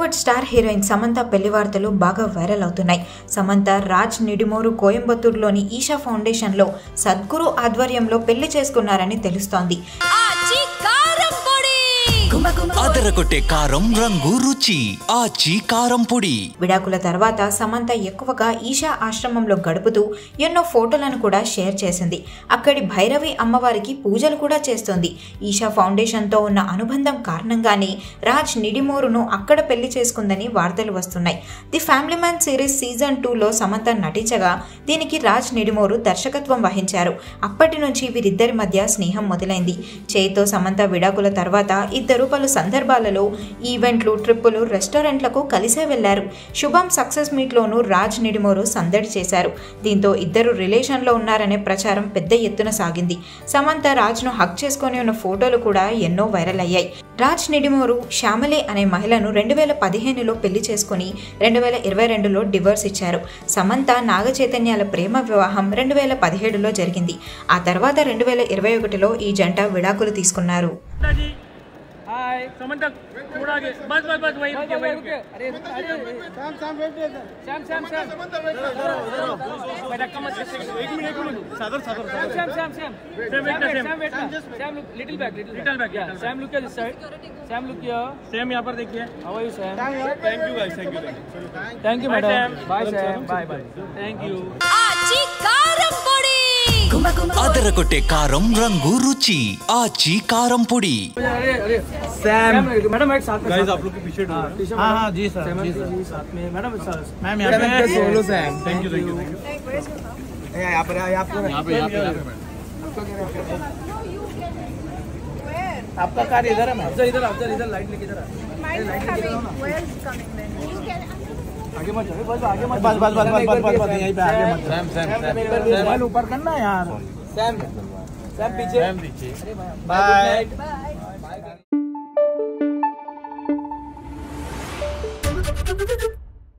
Bollywood star heroine Samantha పెళ్లి వార్తలు బాగా వైరల్ అవుతున్నాయి. సమంత రాజ్ నిడిమోరు కోయంబత్తూరులోని ఈషా ఫౌండేషన్లో సద్గురు ఆధ్వర్యంలో పెళ్లి చేసుకున్నారని తెలుస్తోంది. అదరగొట్టే కారం రంగు రుచి ఆచి కారం పొడి. విడాకుల తర్వాత సమంత ఎక్కువగా ఈషా ఆశ్రమంలో గడుపుతూ ఎన్నో ఫోటోలను కూడా షేర్ చేసింది. అక్కడి భైరవి అమ్మవారికి పూజలు కూడా చేస్తోంది. ఈషా ఫౌండేషన్తో ఉన్న అనుబంధం కారణంగానే రాజ్ నిడిమోరును అక్కడ పెళ్లి చేసుకుందని వార్తలు వస్తున్నాయి. The family man series season 2లో సమంత నటించగా దీనికి రాజ్ నిడిమోరు దర్శకత్వం వహించారు. అప్పటి నుంచి వీరిద్దరి మధ్య స్నేహం మొదలైంది. చేతో సమంత విడాకుల తర్వాత ఇద్దరు పలు సందర్భాలలో ఈవెంట్లు, ట్రిప్పులు, రెస్టారెంట్లకు కలిసే వెళ్లారు. శుభం సక్సెస్ మీట్లోనూ రాజ్ నిడిమోరు సందడి చేశారు. దీంతో ఇద్దరు రిలేషన్లో ఉన్నారనే ప్రచారం పెద్ద ఎత్తున సాగింది. సమంత రాజ్ను హక్ చేసుకొని ఉన్న ఫోటోలు కూడా ఎన్నో వైరల్ అయ్యాయి. రాజ్ నిడిమోరు శ్యామలి అనే మహిళను 2015లో పెళ్లి చేసుకుని 2022లో డివోర్స్ ఇచ్చారు. సమంత నాగ చైతన్యాల ప్రేమ వివాహం 2017లో జరిగింది. ఆ తర్వాత 2021లో ఈ జంట విడాకులు తీసుకున్నారు. हाय समंता थोड़ा आगे बस बस बस वही रुके अरे सैम बेटा कम मत एक minute Sagar Sam little back या Sam look this side Sam look here Sam यहां पर देखिए how are you Sam thank you guys thank you madam bye Sam bye thank you आची कारम పొడి అదరగొట్టే కారం రంగు రుచి ఆచి కారం పొడి. सैम मैडम एक साथ गाइस आप लोग के पीछे हां जी सर जी साथ में मैडम मैम यहां पे सोलो सैम थैंक यू यहां पर आपका कार इधर है मैम इधर लाइट लेके इधर आगे मत जाओ बस आगे मत बस यहीं पे आगे मत सैम ऊपर करना यार सैम पीछे बाय।